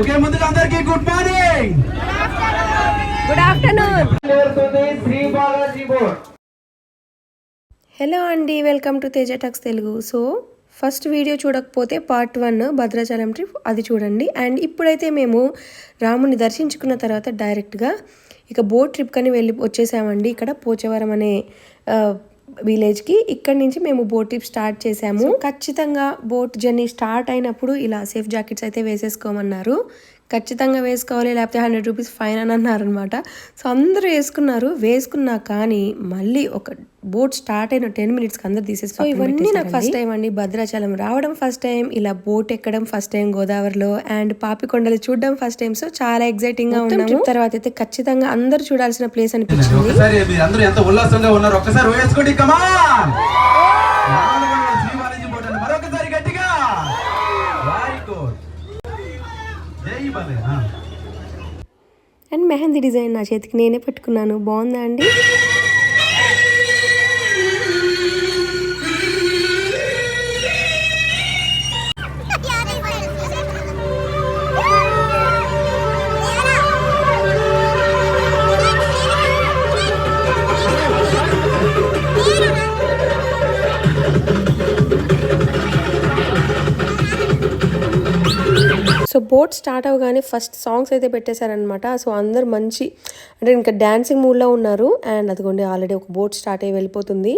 Okay, ముందుగా అందరికీ good morning, good afternoon. Shri Balaji board. Hello అండి, welcome to Teja talks Telugu. So first video చూడకపోతే part 1 Bhadrachalam trip అది చూడండి. అండ్ ఇప్పుడైతే మేము రాముని దర్శించుకున్న తర్వాత డైరెక్ట్గా ఇక బోట్ ట్రిప్ కని వచ్చేసామండి. ఇక్కడ పోచవరం అనే విలేజ్కి. ఇక్కడి నుంచి మేము బోట్ ట్రిప్ స్టార్ట్ చేసాము. ఖచ్చితంగా బోట్ జర్నీ స్టార్ట్ అయినప్పుడు ఇలా సేఫ్ జాకెట్స్ అయితే వేసేసుకోమన్నారు. ఖచ్చితంగా వేసుకోవాలి, లేకపోతే 100 రూపీస్ ఫైన్ అని అన్నారనమాట. సో అందరూ వేసుకున్నా కానీ మళ్ళీ ఒక బోట్ స్టార్ట్ అయిన 10 మినిట్స్కి అందరు తీసేసి. ఇవన్నీ నాకు ఫస్ట్ టైం అండి. భద్రాచలం రావడం ఫస్ట్ టైం, ఇలా బోట్ ఎక్కడం ఫస్ట్ టైం గోదావరిలో, అండ్ పాపికొండలు చూడడం ఫస్ట్ టైం. సో చాలా ఎక్సైటింగ్ గా ఉన్నాము. తర్వాత అయితే ఖచ్చితంగా అందరూ చూడాల్సిన ప్లేస్ అనిపించింది. అండ్ మెహందీ డిజైన్ నా చేతికి నేనే పెట్టుకున్నాను. బాగుందా అండి? సో బోట్ స్టార్ట్ అవగానే ఫస్ట్ సాంగ్స్ అయితే పెట్టేశారనమాట. సో అందరు మంచి అంటే ఇంకా డాన్సింగ్ మూడ్లో ఉన్నారు. అండ్ అదిగోండి ఆల్రెడీ ఒక బోట్ స్టార్ట్ అయ్యి వెళ్ళిపోతుంది.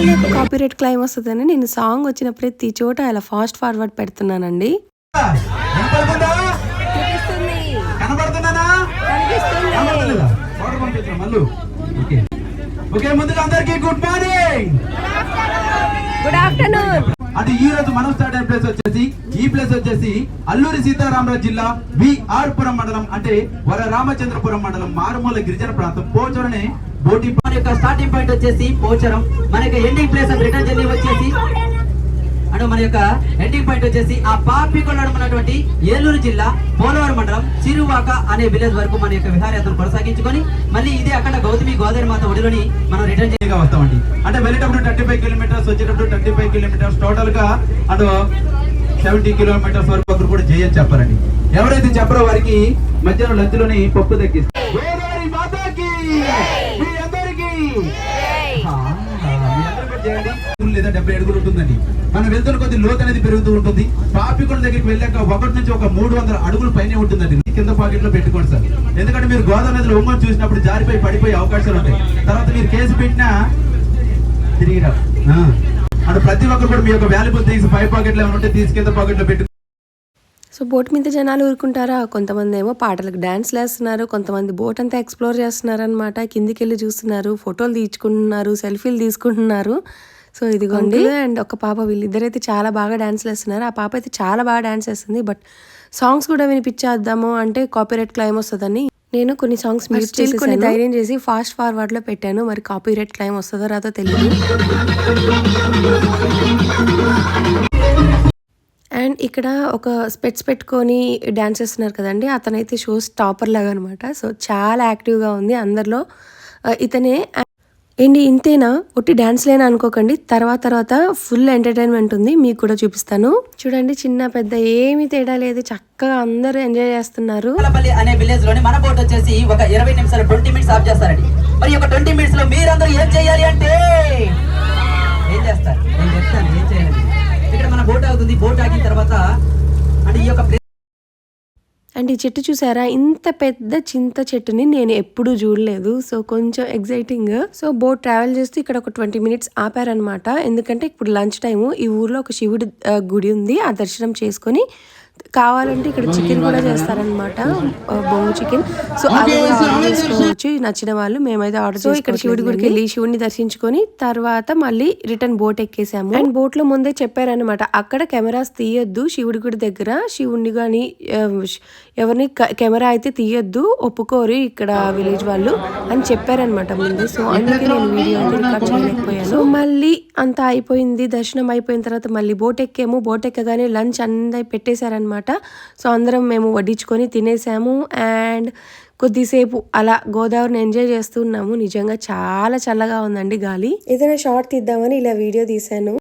నాకు కాపీరైట్ క్లైమ్ వస్తుందని నేను సాంగ్ వచ్చిన ప్రతి చోట అలా ఫాస్ట్ ఫార్వర్డ్ పెడుతున్నానండి. ముందుగా అందరికీ గుడ్ మార్నింగ్, గుడ్ ఆఫ్టర్నూన్. అది ఈ రోజు మనం స్టార్ట్ అయిన ప్లేస్ వచ్చేసి అల్లూరి సీతారామరాజు జిల్లా విఆర్పురం మండలం, అంటే వర రామచంద్రపురం మండలం, మారుమూల గిరిజన ప్రాంతం. పోచవరం బోటింగ్ యొక్క స్టార్టింగ్ పాయింట్ వచ్చేసి పోచవరం. మనకి ఎండింగ్ ప్లేస్ రిటర్న్ జర్నీ వచ్చేసి అంటే మన యొక్క ఎండింగ్ పాయింట్ వచ్చేసి ఆ పాపికొండ ఉన్నటువంటి ఏలూరు జిల్లా పోలవరం మండలం చిరువాక అనే విలేజ్ వరకు మన యొక్క విహారయాత్రను కొనసాగించుకొని మళ్ళీ ఇదే అక్కడ గౌతమి గోదావరి మాత ఒడిలోని మనం రిటర్న్ చేయగా వస్తామండి. అంటే వెళ్ళేటప్పుడు 35 కిలోమీటర్స్, వచ్చేటప్పుడు 35 కిలోమీటర్స్, టోటల్ గా అటు 70 కిలోమీటర్స్ వరకు ఒకరు కూడా చేయని చెప్పారండి. ఎవరైతే చెప్పరో వారికి మధ్యాహ్నం లంచ్ లోని పప్పు తగ్గిస్తారు. గోదావరి మాతాకి మీ అందరికీ చేయండి. లేదా 70 అడుగులు ఉంటుందండి. మనం వెళ్తున్న కొద్ది లోతు అనేది పెరుగుతూ ఉంటుంది. పాపికొండ దగ్గరికి వెళ్ళాక 1 నుంచి ఒక 300 అడుగులు పైనే ఉంటుందండి. కింద పాకెట్ లో పెట్టుకోండి సార్. ఎందుకంటే మీరు గోదావరి నదిలో ఉమ్మని చూసినప్పుడు జారిపోయి పడిపోయే అవకాశాలు ఉంటాయి. తర్వాత మీరు కేసు పెట్టినా తిరిగిరా అంటే ప్రతి ఒక్కరు కూడా మీ యొక్క వాల్యుబుల్ థింగ్స్ 5 పాకెట్లు ఏమైనా ఉంటే తీసి కింద పాకెట్ లో పెట్టు. సో బోట్ మీద జనాలు ఊరుకుంటారా? కొంతమంది ఏమో పాటలకు డాన్స్లు వేస్తున్నారు, కొంతమంది బోట్ అంతా ఎక్స్ప్లోర్ చేస్తున్నారు అనమాట. కిందికి వెళ్ళి చూస్తున్నారు, ఫోటోలు తీసుకుంటున్నారు, సెల్ఫీలు తీసుకుంటున్నారు. సో ఇదిగోండి. అండ్ ఒక పాప, వీళ్ళిద్దరైతే చాలా బాగా డాన్స్లు వేస్తున్నారు. ఆ పాప అయితే చాలా బాగా డాన్స్ వేస్తుంది. బట్ సాంగ్స్ కూడా వినిపించేద్దాము అంటే కాపీరైట్ క్లైమ్ వస్తుందని నేను కొన్ని సాంగ్స్ మ్యూట్ చేసి కొన్ని ధైర్యం చేసి ఫాస్ట్ ఫార్వర్డ్ లో పెట్టాను. మరి కాపీరైట్ క్లైమ్ వస్తుందో రాదో తెలియదు. అండ్ ఇక్కడ ఒక స్పెట్స్ పెట్టుకొని డాన్స్ చేస్తున్నారు కదండి, అతనైతే షోస్ టాపర్ లాగా అనమాట. సో చాలా యాక్టివ్గా ఉంది అందరిలో. ఇతనే ఏంటి ఇంతేనా ఒట్టి డాన్స్ లేనా అనుకోకండి, తర్వాత ఫుల్ ఎంటర్టైన్మెంట్ ఉంది, మీకు కూడా చూపిస్తాను. చూడండి, చిన్న పెద్ద ఏమీ తేడా లేదు, చక్కగా అందరూ ఎంజాయ్ చేస్తున్నారు. అనే విలేజ్ లోని మన బోట్ వచ్చేసి ఒక 20 నిమిషాలు 20 మినిట్స్ ఆఫ్ చేస్తారండి. మరి ఒక 20 మినిట్స్ లో మీరందరూ ఏం చేయాలి అంటే ఏం చేస్తారు? నేను చెప్తాను ఏం చేయాలి. ఇక్కడ మన బోట్ ఆగుతుంది. బోట్ ఆగిన తర్వాత అంటే ఈ యొక్క అండ్ ఈ చెట్టు చూసారా, ఇంత పెద్ద చింత చెట్టుని నేను ఎప్పుడూ చూడలేదు. సో కొంచెం ఎగ్జైటింగ్. సో బోట్ ట్రావెల్ చేస్తూ ఇక్కడ ఒక 20 మినిట్స్ ఆపారనమాట. ఎందుకంటే ఇప్పుడు లంచ్ టైము. ఈ ఊర్లో ఒక శివుడి గుడి ఉంది, ఆ దర్శనం చేసుకొని కావాలంటే ఇక్కడ చికెన్ కూడా చేస్తారనమాట, బొంగు చికెన్. సో అవి ఆర్డర్ చేసుకోవచ్చు నచ్చిన వాళ్ళు. మేమైతే ఆర్డర్ చేసి ఇక్కడ శివుడి గుడికి వెళ్ళి శివుడిని దర్శించుకొని తర్వాత మళ్ళీ రిటర్న్ బోట్ ఎక్కేసాము. అండ్ బోట్ లో ముందే చెప్పారనమాట, అక్కడ కెమెరాస్ తీయొద్దు, శివుడి గుడి దగ్గర శివుడిని కానీ ఎవరిని కెమెరా అయితే తీయొద్దు, ఒప్పుకోరు ఇక్కడ విలేజ్ వాళ్ళు అని చెప్పారనమాట ముందు. సో అందుకే నేను వీడియో అయితే రికార్డ్ చేయలేకపోయాను. సో మళ్ళీ అంతా అయిపోయింది, దర్శనం అయిపోయిన తర్వాత మళ్ళీ బోట్ ఎక్కాము. బోట్ ఎక్కగానే లంచ్ అంతా పెట్టేశారనమాట. సో అందరం మేము వడ్డించుకొని తినేసాము. అండ్ కొద్దిసేపు అలా గోదావరిని ఎంజాయ్ చేస్తున్నాము. నిజంగా చాలా చల్లగా ఉందండి గాలి. ఏదైనా షార్ట్ తీద్దామని ఇలా వీడియో తీశాను,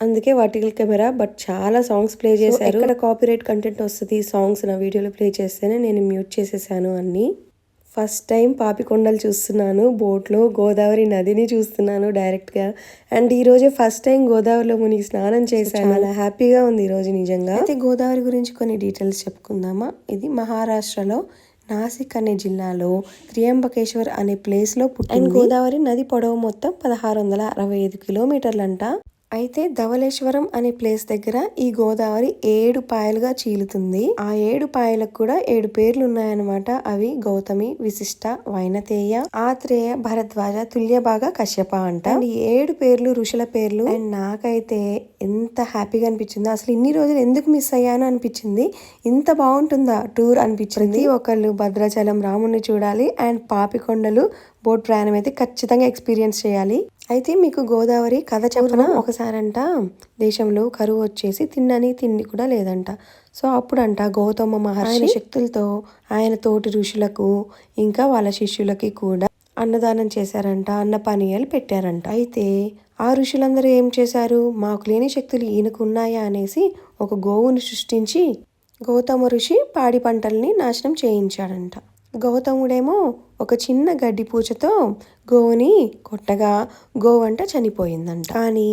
అందుకే వర్టికల్ కెమెరా. బట్ చాలా సాంగ్స్ ప్లే చేశారు. ఇక్కడ కాపీరైట్ కంటెంట్ వస్తుంది సాంగ్స్ నా వీడియోలో ప్లే చేస్తేనే నేను మ్యూట్ చేసేసాను అన్ని. ఫస్ట్ టైం పాపికొండలు చూస్తున్నాను బోట్లో, గోదావరి నదిని చూస్తున్నాను డైరెక్ట్గా. అండ్ ఈరోజే ఫస్ట్ టైం గోదావరిలో మునిగి స్నానం చేశాను. చాలా హ్యాపీగా ఉంది ఈరోజు నిజంగా. అయితే గోదావరి గురించి కొన్ని డీటెయిల్స్ చెప్పుకుందామా. ఇది మహారాష్ట్రలో నాసిక్ అనే జిల్లాలో త్రియంబకేశ్వర్ అనే ప్లేస్లో పుట్టింది. అండ్ గోదావరి నది పొడవు మొత్తం 1665 కిలోమీటర్లంట. అయితే ధవళేశ్వరం అనే ప్లేస్ దగ్గర ఈ గోదావరి 7 పాయలుగా చీలుతుంది. ఆ 7 పాయలకు కూడా 7 పేర్లు ఉన్నాయన్నమాట. అవి గౌతమి, విశిష్ట, వైనతేయ, ఆత్రేయ, భరద్వాజ, తుల్యభాగ, కశ్యప అంట. ఈ 7 పేర్లు ఋషుల పేర్లు. అండ్ నాకైతే ఎంత హ్యాపీగా అనిపించిందో, అసలు ఇన్ని రోజులు ఎందుకు మిస్ అయ్యాను అనిపించింది. ఇంత బాగుంటుందా టూర్ అనిపించింది. ఒకళ్ళు భద్రాచలం రాముడిని చూడాలి అండ్ పాపికొండలు బోట్ ప్రయాణం అయితే ఖచ్చితంగా ఎక్స్పీరియన్స్ చేయాలి. అయితే మీకు గోదావరి కథ చెప్పన. ఒకసారంట దేశంలో కరువు వచ్చేసి తినని తిండి కూడా లేదంట. సో అప్పుడంట గౌతమ మహర్షి శక్తులతో ఆయన తోటి ఋషులకు ఇంకా వాళ్ళ శిష్యులకి కూడా అన్నదానం చేశారంట, అన్నపానీయాలు పెట్టారంట. అయితే ఆ ఋషులందరూ ఏం చేశారు, మాకు లేని శక్తులు ఈయనకు ఉన్నాయా అనేసి ఒక గోవుని సృష్టించి గౌతమ ఋషి పాడి పంటల్ని నాశనం చేయించాడంట. గౌతముడేమో ఒక చిన్న గడ్డి పూచతో గోవుని కొట్టగా గోవంట చనిపోయిందంట. కానీ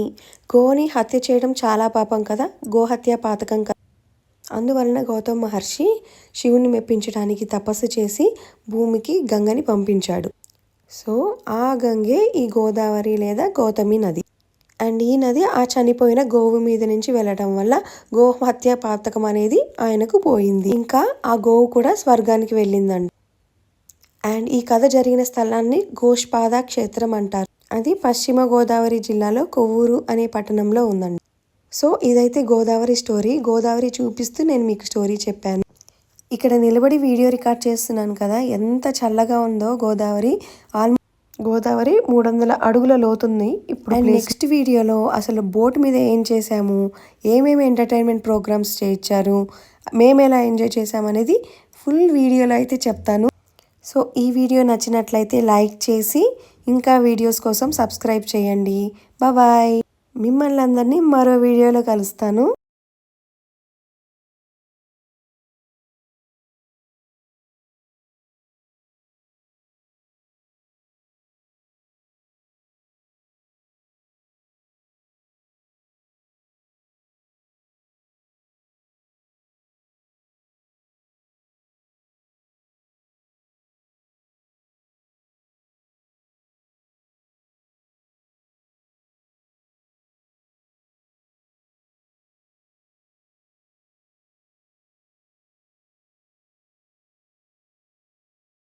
గోవుని హత్య చేయడం చాలా పాపం కదా, గోహత్య పాతకం కదా. అందువలన గౌతమ మహర్షి శివుని మెప్పించడానికి తపస్సు చేసి భూమికి గంగని పంపించాడు. సో ఆ గంగే ఈ గోదావరి లేదా గౌతమి నది. అండ్ ఈ నది ఆ చనిపోయిన గోవు మీద నుంచి వెళ్ళడం వల్ల గోహత్య పాతకం అనేది ఆయనకు పోయింది. ఇంకా ఆ గోవు కూడా స్వర్గానికి వెళ్ళిందంట. అండ్ ఈ కథ జరిగిన స్థలాన్ని గోష్పాద క్షేత్రం అంటారు. అది పశ్చిమ గోదావరి జిల్లాలో కొవ్వూరు అనే పట్టణంలో ఉందండి. సో ఇదైతే గోదావరి స్టోరీ. గోదావరి చూపిస్తూ నేను మీకు స్టోరీ చెప్పాను. ఇక్కడ నిలబడి వీడియో రికార్డ్ చేస్తున్నాను కదా, ఎంత చల్లగా ఉందో గోదావరి. గోదావరి 300 అడుగుల లోతుంది ఇప్పుడు. నెక్స్ట్ వీడియోలో అసలు బోట్ మీద ఏం చేసాము, ఏమేమి ఎంటర్టైన్మెంట్ ప్రోగ్రామ్స్ చేయించారు, మేము ఎలా ఎంజాయ్ చేసామనేది ఫుల్ వీడియోలో అయితే చెప్తాను. సో ఈ వీడియో నచ్చినట్లయితే లైక్ చేసి ఇంకా వీడియోస్ కోసం సబ్స్క్రైబ్ చేయండి. బాయ్. మిమ్మల్ని అందరినీ మరో వీడియోలో కలుస్తాను.